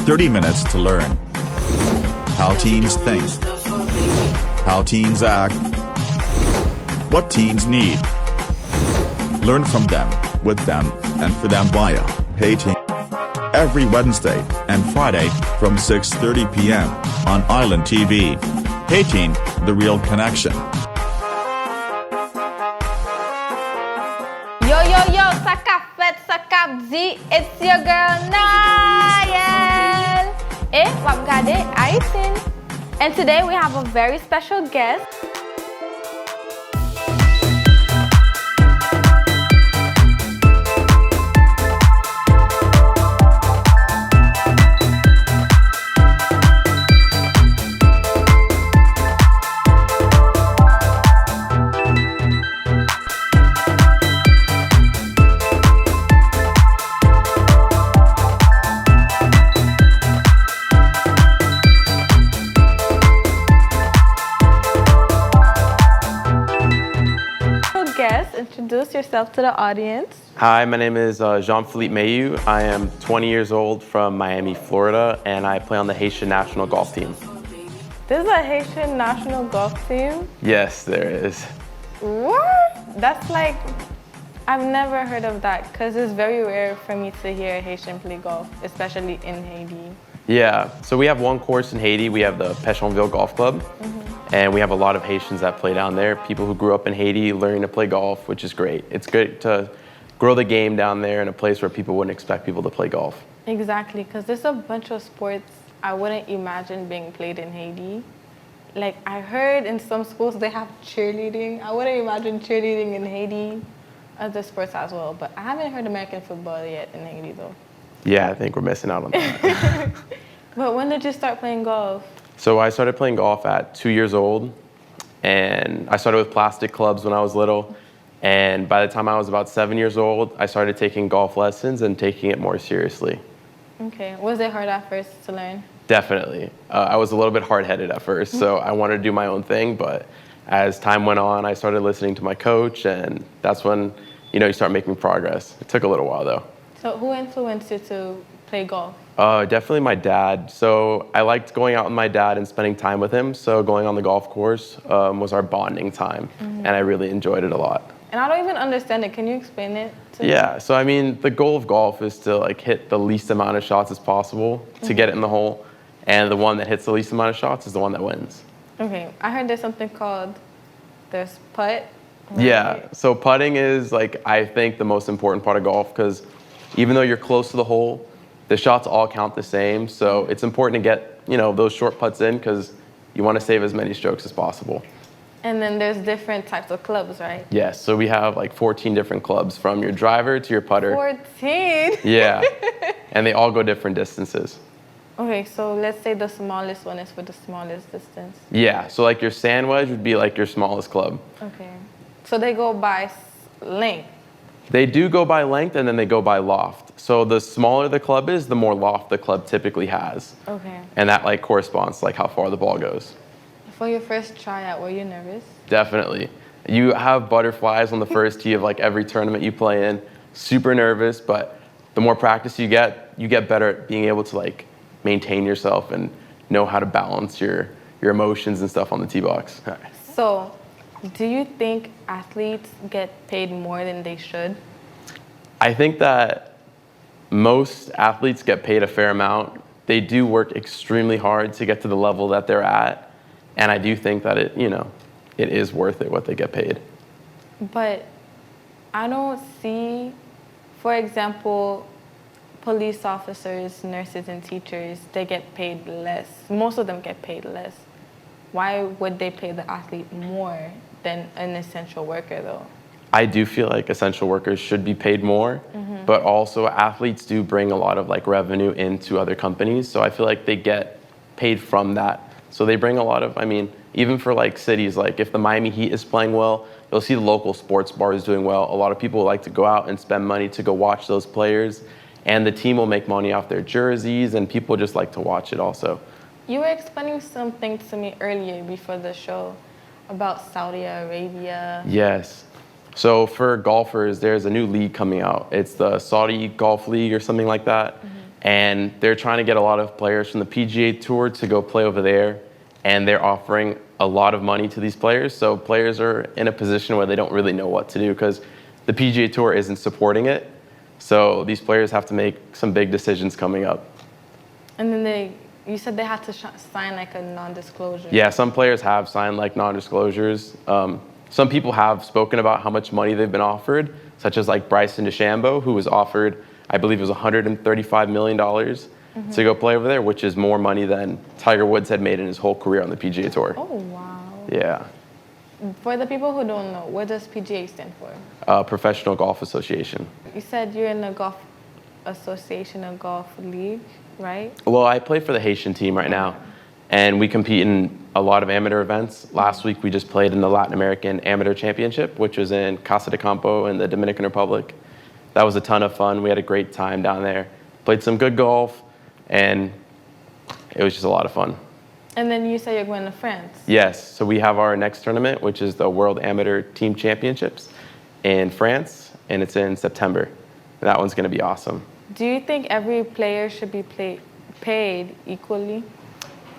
30 minutes to learn how teens think, how teens act, what teens need. Learn from them, with them, and for them via HaiTeen. Every Wednesday and Friday from 6:30 p.m. on Island TV. HaiTeen, the real connection. Yo, Sakafet, Sakabzi, it's your girl Nael. Wapgade, HaiTeen. And today we have a very special guest. Introduce yourself to the audience. Hi, my name is Jean-Philippe Mayu. I am 20 years old from Miami, Florida, and I play on the Haitian national golf team. There's a Haitian national golf team? Yes, there is. What? That's like, I've never heard of that because it's very rare for me to hear a Haitian play golf, especially in Haiti. Yeah, so we have one course in Haiti. We have the Pétionville Golf Club, and we have a lot of Haitians that play down there. People who grew up in Haiti learning to play golf, which is great. It's great to grow the game down there in a place where people wouldn't expect people to play golf. Exactly, because there's a bunch of sports I wouldn't imagine being played in Haiti. Like I heard in some schools they have cheerleading. I wouldn't imagine cheerleading in Haiti. Other sports as well, but I haven't heard American football yet in Haiti though. Yeah, I think we're missing out on that. But when did you start playing golf? So I started playing golf at 2 years old, and I started with plastic clubs when I was little. And by the time I was about 7 years old, I started taking golf lessons and taking it more seriously. Okay, was it hard at first to learn? Definitely. I was a little bit hard-headed at first, so I wanted to do my own thing, but as time went on, I started listening to my coach, and that's when, you start making progress. It took a little while though. So who influenced you to play golf? Definitely my dad. So I liked going out with my dad and spending time with him. So going on the golf course was our bonding time, and I really enjoyed it a lot. And I don't even understand it. Can you explain it to me? Yeah, so I mean, the goal of golf is to hit the least amount of shots as possible to get it in the hole, and the one that hits the least amount of shots is the one that wins. Okay, I heard there's something called, there's putt. Right? Yeah, so putting is I think the most important part of golf, because even though you're close to the hole, the shots all count the same. So it's important to get, those short putts in because you want to save as many strokes as possible. And then there's different types of clubs, right? Yes, so we have 14 different clubs from your driver to your putter. 14? Yeah, and they all go different distances. Okay, so let's say the smallest one is for the smallest distance. Yeah, so your sand wedge would be your smallest club. Okay, so they go by length. They do go by length, and then they go by loft. So the smaller the club is, the more loft the club typically has. Okay. And that corresponds to how far the ball goes. For your first tryout, were you nervous? Definitely. You have butterflies on the first tee of every tournament you play in. Super nervous, but the more practice you get better at being able to maintain yourself and know how to balance your emotions and stuff on the tee box. So, do you think athletes get paid more than they should? I think that most athletes get paid a fair amount. They do work extremely hard to get to the level that they're at. And I do think that it is worth it what they get paid. But I don't see, for example, police officers, nurses, and teachers, they get paid less. Most of them get paid less. Why would they pay the athlete more than an essential worker, though? I do feel like essential workers should be paid more, but also athletes do bring a lot of revenue into other companies. So I feel like they get paid from that. So they bring a lot of, even for cities, if the Miami Heat is playing well, you'll see the local sports bars doing well. A lot of people like to go out and spend money to go watch those players, and the team will make money off their jerseys, and people just like to watch it also. You were explaining something to me earlier before the show about Saudi Arabia. Yes. So for golfers, there's a new league coming out. It's the Saudi Golf League or something like that. and they're trying to get a lot of players from the PGA Tour to go play over there, and they're offering a lot of money to these players. So players are in a position where they don't really know what to do because the PGA Tour isn't supporting it. So these players have to make some big decisions coming up. And then you said they had to sign like a non-disclosure. Yeah, some players have signed like non-disclosures. Some people have spoken about how much money they've been offered, such as like Bryson DeChambeau, who was offered, I believe it was $135 million to go play over there, which is more money than Tiger Woods had made in his whole career on the PGA Tour. Oh, wow. Yeah. For the people who don't know, what does PGA stand for? Professional Golf Association. You said you're in a golf association, a golf league, right? Well, I play for the Haitian team right now, and we compete in a lot of amateur events. Last week, we just played in the Latin-American Amateur Championship, which was in Casa de Campo in the Dominican Republic. That was a ton of fun. We had a great time down there. Played some good golf, and it was just a lot of fun. And then you say you're going to France. Yes, so we have our next tournament, which is the World Amateur Team Championships in France, and it's in September. And that one's going to be awesome. Do you think every player should be paid equally?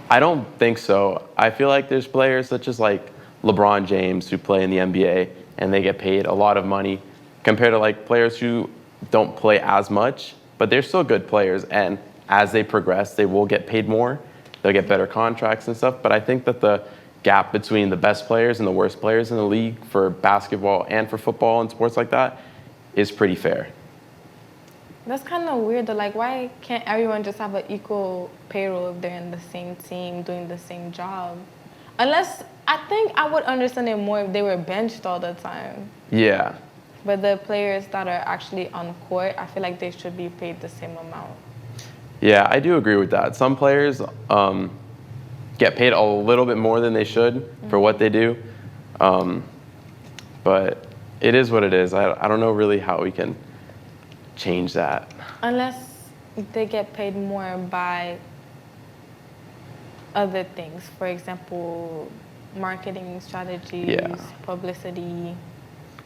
I don't think so. I feel like there's players such as like LeBron James who play in the NBA, and they get paid a lot of money compared to like players who don't play as much, but they're still good players. And as they progress, they will get paid more. They'll get better contracts and stuff. But I think that the gap between the best players and the worst players in the league for basketball and for football and sports like that is pretty fair. That's kind of weird though. Like, why can't everyone just have an equal payroll if they're in the same team doing the same job? Unless, I think I would understand it more if they were benched all the time. Yeah. But the players that are actually on court, I feel like they should be paid the same amount. Yeah, I do agree with that. Some players get paid a little bit more than they should for what they do. But it is what it is. I don't know really how we can change that. Unless they get paid more by other things. For example, marketing strategies, publicity.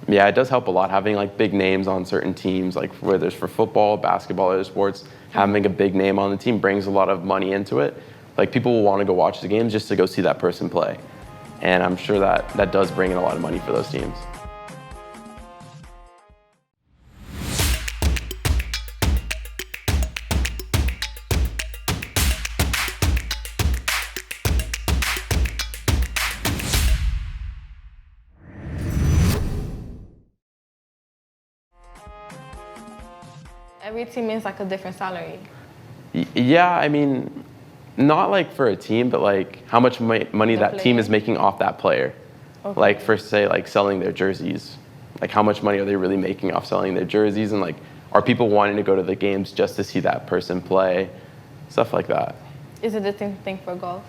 Yeah, it does help a lot having like big names on certain teams, like whether it's for football, basketball, other sports. Having a big name on the team brings a lot of money into it. Like people will want to go watch the games just to go see that person play. And I'm sure that that does bring in a lot of money for those teams. Every team is like a different salary. Yeah, I mean, not like for a team, but like how much money that team is making off that player. Okay. Like for say like selling their jerseys. Like how much money are they really making off selling their jerseys, and like are people wanting to go to the games just to see that person play? Stuff like that. Is it the same thing for golf,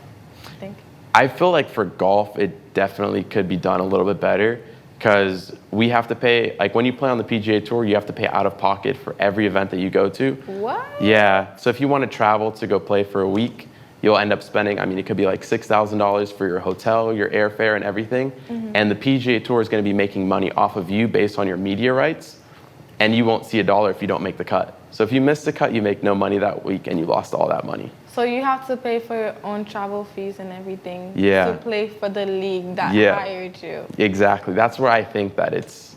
I think? I feel like for golf, it definitely could be done a little bit better because we have to pay, like when you play on the PGA Tour, you have to pay out of pocket for every event that you go to. What? Yeah, so if you want to travel to go play for a week, you'll end up spending, I mean, it could be like $6,000 for your hotel, your airfare and everything. And the PGA Tour is going to be making money off of you based on your media rights, and you won't see a dollar if you don't make the cut. So if you miss the cut, you make no money that week and you lost all that money. So you have to pay for your own travel fees and everything to play for the league that hired you. Exactly. That's where I think that it's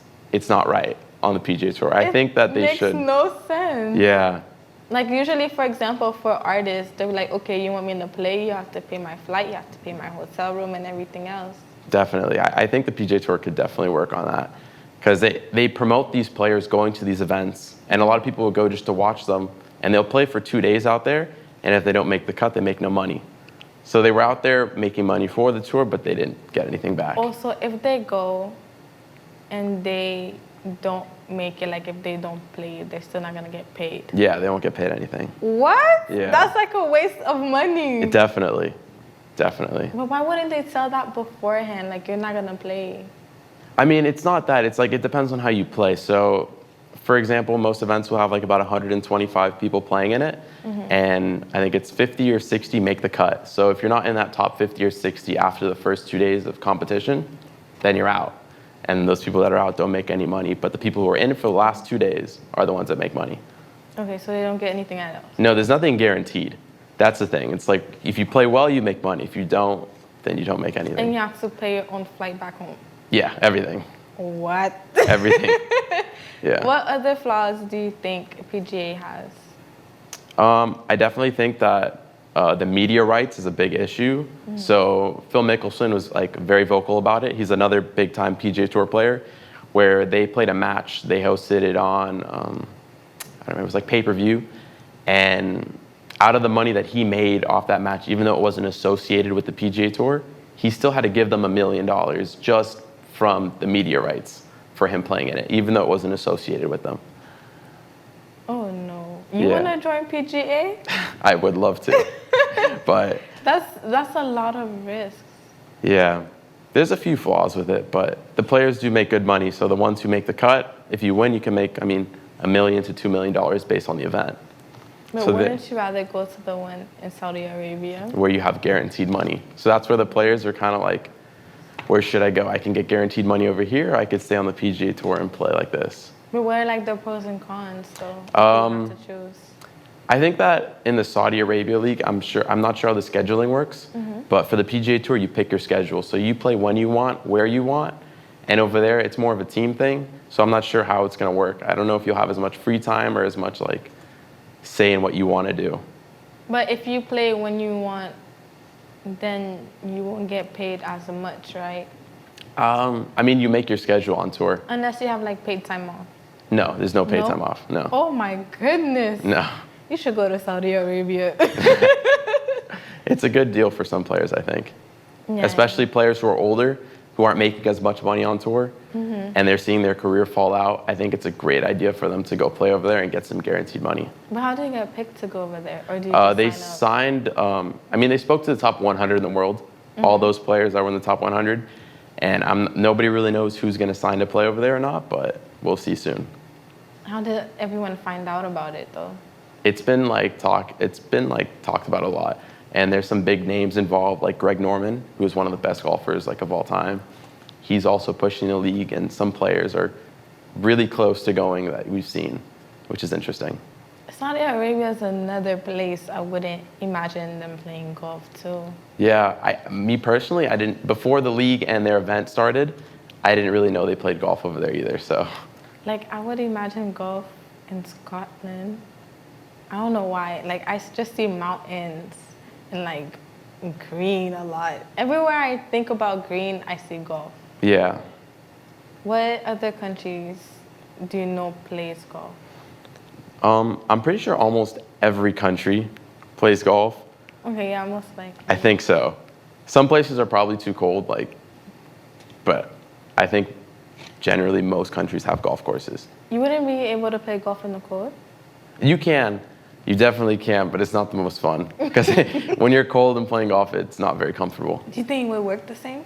not right on the PGA Tour. I think that they should. It makes no sense. Yeah. Like usually, for example, for artists, they're like, okay, you want me to play, you have to pay my flight, you have to pay my hotel room and everything else. Definitely. I think the PGA Tour could definitely work on that because they promote these players going to these events, and a lot of people will go just to watch them, and they'll play for 2 days out there, and if they don't make the cut, they make no money. So they were out there making money for the tour, but they didn't get anything back. Also, if they go and they don't make it, like if they don't play, they're still not gonna get paid. Yeah, they won't get paid anything. What? Yeah. That's like a waste of money. Definitely. Definitely. But why wouldn't they tell that beforehand? Like, you're not gonna play. I mean, it's not that. It's like, it depends on how you play. So, for example, most events will have like about 125 people playing in it. And I think it's 50 or 60 make the cut. So if you're not in that top 50 or 60 after the first 2 days of competition, then you're out. And those people that are out don't make any money. But the people who are in it for the last 2 days are the ones that make money. Okay, so they don't get anything else. No, there's nothing guaranteed. That's the thing. It's like if you play well, you make money. If you don't, then you don't make anything. And you have to pay your own flight back home. Yeah, everything. What? Everything. Yeah. What other flaws do you think PGA has? I definitely think that the media rights is a big issue. So Phil Mickelson was like very vocal about it. He's another big time PGA Tour player where they played a match. They hosted it on, I don't know, it was like pay-per-view. And out of the money that he made off that match, even though it wasn't associated with the PGA Tour, he still had to give them $1 million just from the media rights for him playing in it, even though it wasn't associated with them. Oh no. You want to join PGA? I would love to, but... That's a lot of risks. Yeah, there's a few flaws with it, but the players do make good money. So the ones who make the cut, if you win, you can make, $1 million to $2 million based on the event. But so wouldn't you rather go to the one in Saudi Arabia? Where you have guaranteed money. So that's where the players are kind of like, where should I go? I can get guaranteed money over here, or I could stay on the PGA Tour and play like this. But what are like the pros and cons, though? You have to choose. I think that in the Saudi Arabia League, I'm not sure how the scheduling works, but for the PGA Tour, you pick your schedule. So you play when you want, where you want, and over there, it's more of a team thing. So I'm not sure how it's going to work. I don't know if you'll have as much free time or as much like say in what you want to do. But if you play when you want, then you won't get paid as much, right? You make your schedule on tour. Unless you have like paid time off. No, there's no paid time off. No. Oh my goodness. No. You should go to Saudi Arabia. It's a good deal for some players, I think. Yeah. Especially players who are older, who aren't making as much money on tour, and they're seeing their career fall out. I think it's a great idea for them to go play over there and get some guaranteed money. But how do you get picked to go over there? Or do you just they sign up? signed, they spoke to the top 100 in the world, all those players that were in the top 100, and nobody really knows who's going to sign to play over there or not, but we'll see soon. How did everyone find out about it, though? It's been talked about a lot, and there's some big names involved, like Greg Norman, who is one of the best golfers of all time. He's also pushing the league, and some players are really close to going that we've seen, which is interesting. Saudi Arabia is another place I wouldn't imagine them playing golf too. Yeah, me personally, I didn't, before the league and their event started, I didn't really know they played golf over there either, so. Like, I would imagine golf in Scotland. I don't know why. Like, I just see mountains and green a lot. Everywhere I think about green, I see golf. Yeah. What other countries do you know plays golf? I'm pretty sure almost every country plays golf. Okay, yeah, most likely. I think so. Some places are probably too cold, but I think generally most countries have golf courses. You wouldn't be able to play golf in the cold? You can. You definitely can, but it's not the most fun. Because when you're cold and playing golf, it's not very comfortable. Do you think it would work the same?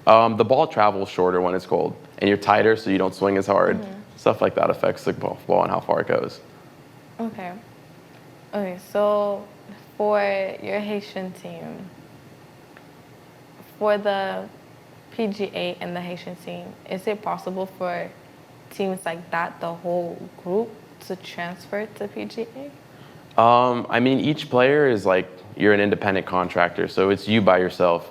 The ball travels shorter when it's cold, and you're tighter so you don't swing as hard. Stuff like that affects the golf ball and how far it goes. Okay. Okay, so for your Haitian team, for the PGA and the Haitian team, is it possible for teams like that, the whole group, to transfer to PGA? Each player is you're an independent contractor, so it's you by yourself.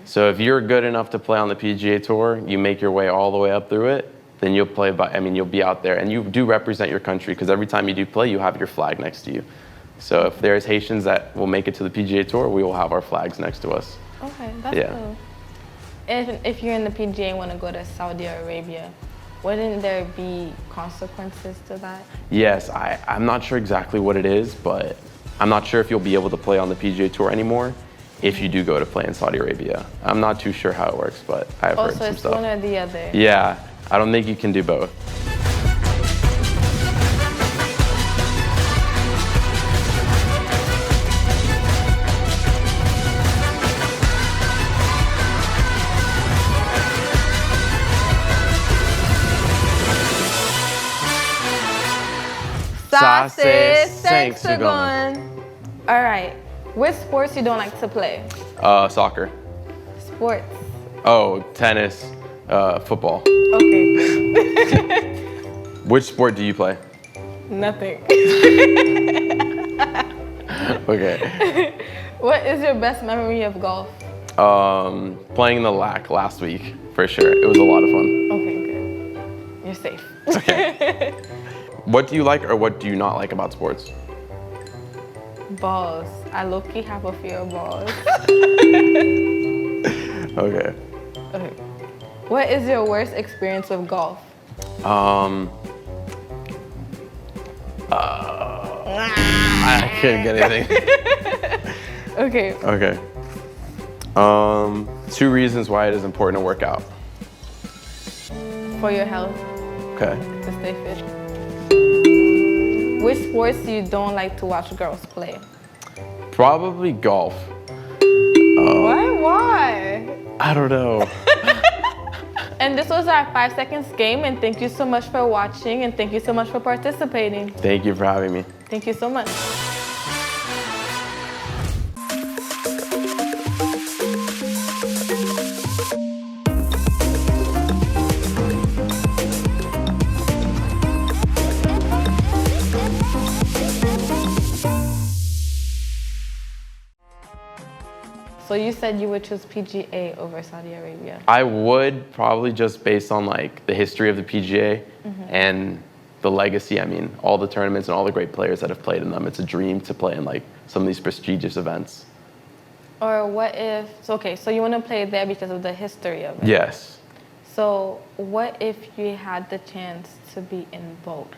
So if you're good enough to play on the PGA Tour, you make your way all the way up through it, then you'll play you'll be out there. And you do represent your country, because every time you do play, you have your flag next to you. So if there's Haitians that will make it to the PGA Tour, we will have our flags next to us. Okay, that's cool. If you're in the PGA and want to go to Saudi Arabia, wouldn't there be consequences to that? Yes, I'm not sure exactly what it is, but I'm not sure if you'll be able to play on the PGA Tour anymore if you do go to play in Saudi Arabia. I'm not too sure how it works, but I've heard some stuff. Also, it's one or the other. Yeah, I don't think you can do both. Thanks for going. All right. Which sports you don't like to play? Soccer. Sports. Oh, tennis, football. Okay. Which sport do you play? Nothing. Okay. What is your best memory of golf? Playing the LAC last week, for sure. It was a lot of fun. Okay, good. You're safe. Okay. What do you like or what do you not like about sports? Balls. I low-key have a fear of balls. Okay. Okay. What is your worst experience with golf? I couldn't get anything. Okay. Okay. 2 reasons why it is important to work out. For your health, Okay. to stay fit. Which sports you don't like to watch girls play? Probably golf. Why? I don't know. And this was our 5 seconds game, and thank you so much for watching, and thank you so much for participating. Thank you for having me. Thank you so much. So you said you would choose PGA over Saudi Arabia. I would probably just based on like the history of the PGA and the legacy. I mean, all the tournaments and all the great players that have played in them. It's a dream to play in like some of these prestigious events. Or what if, so you want to play there because of the history of it. Yes. So what if you had the chance to be in both?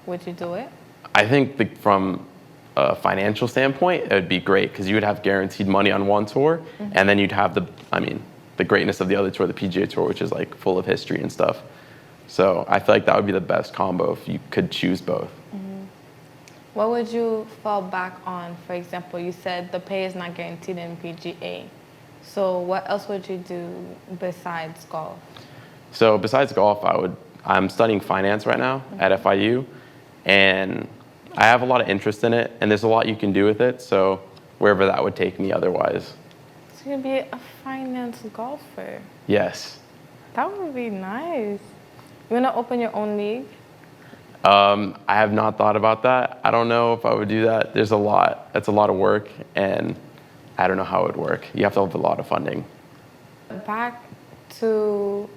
Would you do it? I think from a financial standpoint, it would be great because you would have guaranteed money on one tour, and then you'd have the greatness of the other tour, the PGA Tour, which is like full of history and stuff. So I feel like that would be the best combo if you could choose both. What would you fall back on? For example, you said the pay is not guaranteed in PGA. So what else would you do besides golf? So besides golf, I'm studying finance right now at FIU, and I have a lot of interest in it, and there's a lot you can do with it, so wherever that would take me otherwise. So you'd be a finance golfer. Yes. That would be nice. You want to open your own league? I have not thought about that. I don't know if I would do that. There's a lot. That's a lot of work, and I don't know how it would work. You have to have a lot of funding. Back to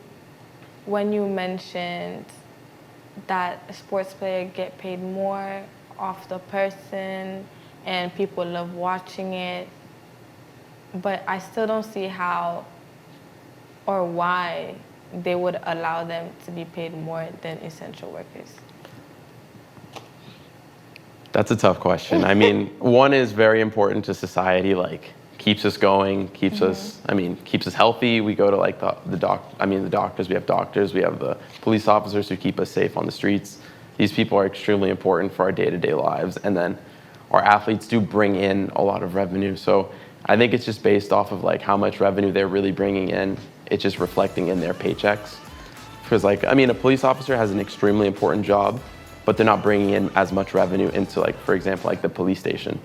when you mentioned that a sports player get paid more off the person and people love watching it, but I still don't see how or why they would allow them to be paid more than essential workers. That's a tough question. I mean, one is very important to society, like keeps us going, keeps us healthy. We go to like the doctors, we have doctors, we have the police officers who keep us safe on the streets. These people are extremely important for our day-to-day lives. And then our athletes do bring in a lot of revenue. So I think it's just based off of like how much revenue they're really bringing in. It's just reflecting in their paychecks. Because a police officer has an extremely important job, but they're not bringing in as much revenue into like, for example, like the police station.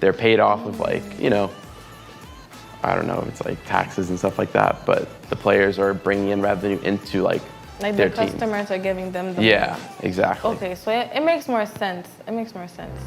They're paid off of like, I don't know, it's like taxes and stuff like that, but the players are bringing in revenue into like their the customers teams. Are giving them the Yeah, money. exactly. Okay, so it makes more sense. It makes more sense.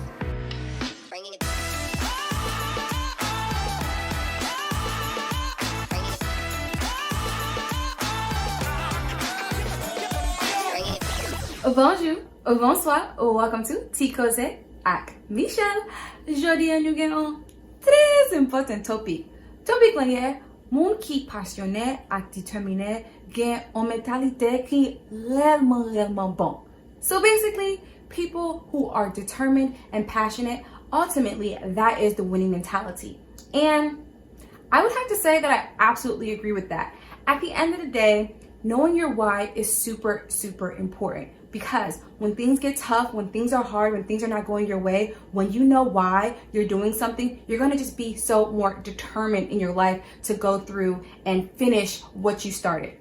Bonjour, bonsoir, welcome to T-Cose ak Michel. Jodi an nou gen an très important topic. Topic lan ye, moun ki pasyonè ak determinè gen an mentalite ki relman bon. So basically, people who are determined and passionate, ultimately that is the winning mentality. And I would have to say that I absolutely agree with that. At the end of the day, knowing your why is super, super important. Because when things get tough, when things are hard, when things are not going your way, when you know why you're doing something, you're going to just be so more determined in your life to go through and finish what you started.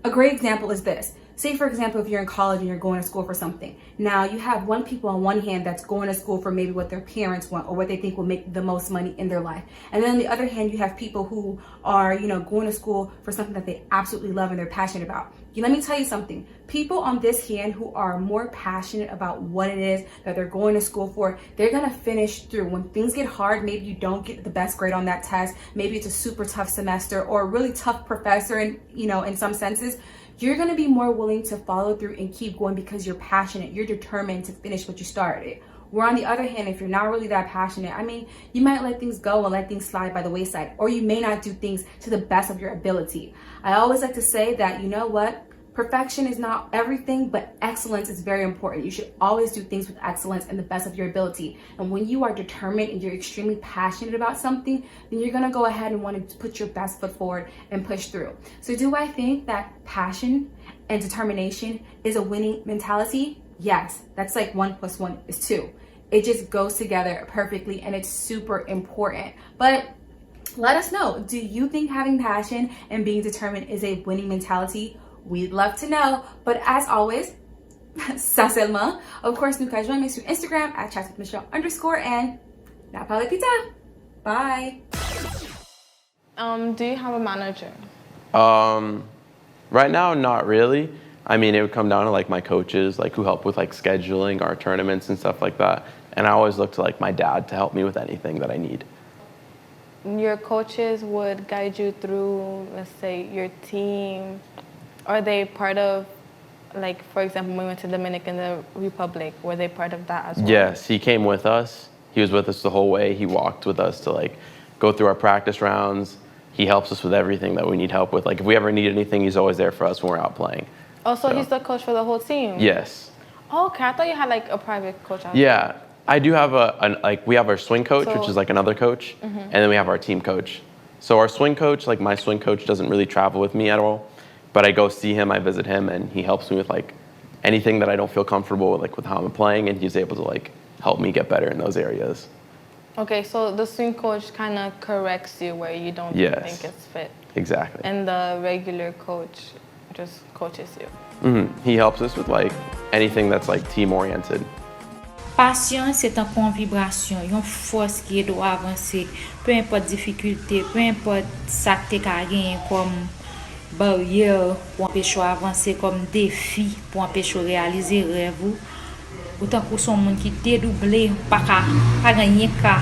A great example is this. Say, for example, if you're in college and you're going to school for something. Now, you have one people on one hand that's going to school for maybe what their parents want or what they think will make the most money in their life. And then on the other hand, you have people who are, going to school for something that they absolutely love and they're passionate about. Let me tell you something. People on this hand who are more passionate about what it is that they're going to school for, they're going to finish through. When things get hard, maybe you don't get the best grade on that test. Maybe it's a super tough semester or a really tough professor in some senses. You're going to be more willing to follow through and keep going because you're passionate. You're determined to finish what you started. Where on the other hand, if you're not really that passionate, you might let things go and let things slide by the wayside, or you may not do things to the best of your ability. I always like to say that, perfection is not everything, but excellence is very important. You should always do things with excellence and the best of your ability. And when you are determined and you're extremely passionate about something, then you're gonna go ahead and want to put your best foot forward and push through. So do I think that passion and determination is a winning mentality? Yes, that's like 1 + 1 is 2. It just goes together perfectly and it's super important. But let us know, do you think having passion and being determined is a winning mentality? We'd love to know. But as always, ça seulement. Of course, nous pouvons joindre sur Instagram at chatwithmichelle_ and la paletita. Bye. Do you have a manager? Right now, not really. It would come down to like my coaches, like who help with like scheduling our tournaments and stuff like that. And I always look to like my dad to help me with anything that I need. Your coaches would guide you through, let's say, your team. Are they part of, like, for example, when we went to Dominican Republic, were they part of that as well? Yes, he came with us. He was with us the whole way. He walked with us to like go through our practice rounds. He helps us with everything that we need help with. Like if we ever need anything, he's always there for us when we're out playing. Oh, so he's the coach for the whole team? Yes. Oh, okay, I thought you had like a private coach out Yeah, I do have we have our swing coach, which is like another coach, Mm-hmm. and then we have our team coach. So our swing coach, like my swing coach doesn't really travel with me at all, but I go see him, I visit him, and he helps me with like anything that I don't feel comfortable with, like with how I'm playing, and he's able to like help me get better in those areas. Okay, so the swing coach kind of corrects you where you don't think it's fit. Exactly. And the regular coach just coaches you. Mm-hmm. He helps us with like anything that's like team oriented. Passion, c'est un pont vibration, une force qui doit avancer, peu importe difficulté, peu importe ça que tu as gagné comme barrière pour empêcher avancer, comme défi pour empêcher réaliser rêve. Autant que son monde qui dédoublé, pas gagner qu'à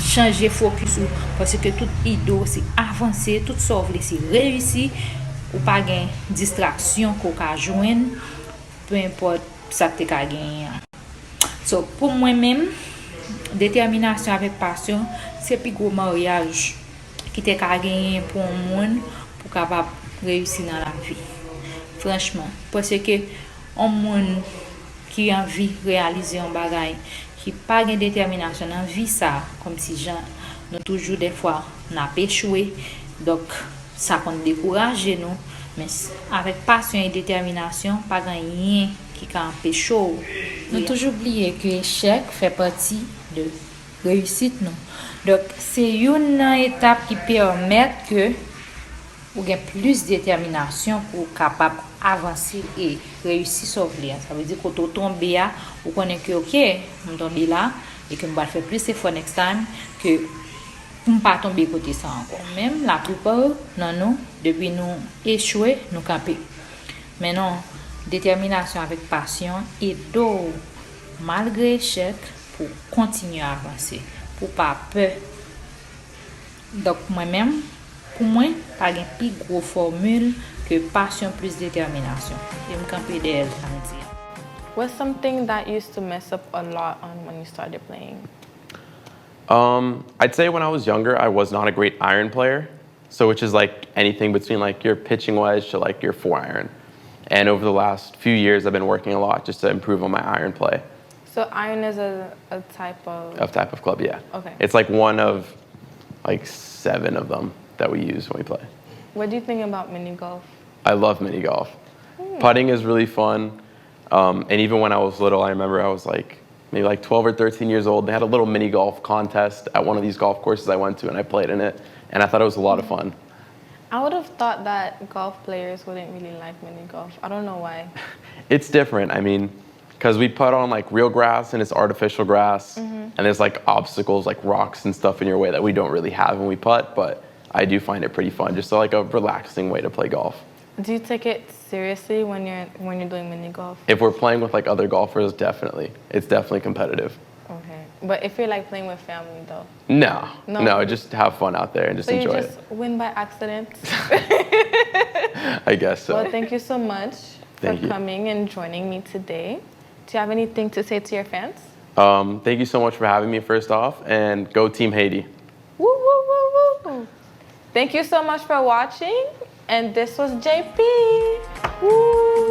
changer focus parce que toute idée c'est avancer, tout sauve c'est réussir ou pas gain distraction qu'on ka joindre, peu importe ça que tu as gagné. So, pour moi-même, détermination avec passion, c'est plus gros mariage qui te ka gagner pour un monde pour capable réussir dans la vie. Franchement, parce que un monde qui a envie de réaliser un bagage, qui pas de détermination dans vie ça, comme si gens nous toujours des fois n'a échoué, donc ça qu'on décourage nous, mais avec passion et détermination, pas rien qui can empêcher. Nous toujours oublier que l'échec fait partie de réussite nous. Donc c'est une étape qui permet que ou gain plus de détermination pour capable avancer et réussir sauver. Ça veut dire que tu tombes là ou connais que OK, on tombe là et que on va faire plus effort next time que on pas tomber côté ça encore. Même la plupart non depuis nous échouer, nous camper. Mais non, détermination avec passion et d'eau malgré échec pour continuer à avancer, pour pas peur. Donc moi-même pour moi, pas une plus grosse formule que passion plus détermination. Je me camper d'elle, ça me dit. What's something that used to mess up a lot on when you started playing? I'd say when I was younger, I was not a great iron player. So which is like anything between like your pitching wedge to like your 4-iron. And over the last few years, I've been working a lot just to improve on my iron play. So iron is a type of... Type of club, yeah. Okay. It's like one of like 7 of them that we use when we play. What do you think about mini golf? I love mini golf. Putting is really fun. And even when I was little, I remember I was like maybe like 12 or 13 years old. They had a little mini golf contest at one of these golf courses I went to, and I played in it. And I thought it was a lot of fun. I would have thought that golf players wouldn't really like mini golf. I don't know why. It's different. I mean, because we putt on like real grass and it's artificial grass, and there's like obstacles like rocks and stuff in your way that we don't really have when we putt. But I do find it pretty fun, just like a relaxing way to play golf. Do you take it seriously when you're doing mini golf? If we're playing with like other golfers, definitely. It's definitely competitive. Okay. But if you're like playing with family though? No, just have fun out there and just So enjoy you just win by accident? it. I guess so. Well, thank you so much Thank for you. coming and joining me today. Do you have anything to say to your fans? Thank you so much for having me first off, and go Team Haiti. Woo, woo, woo, woo. Thank you so much for watching, and this was JP. Woo.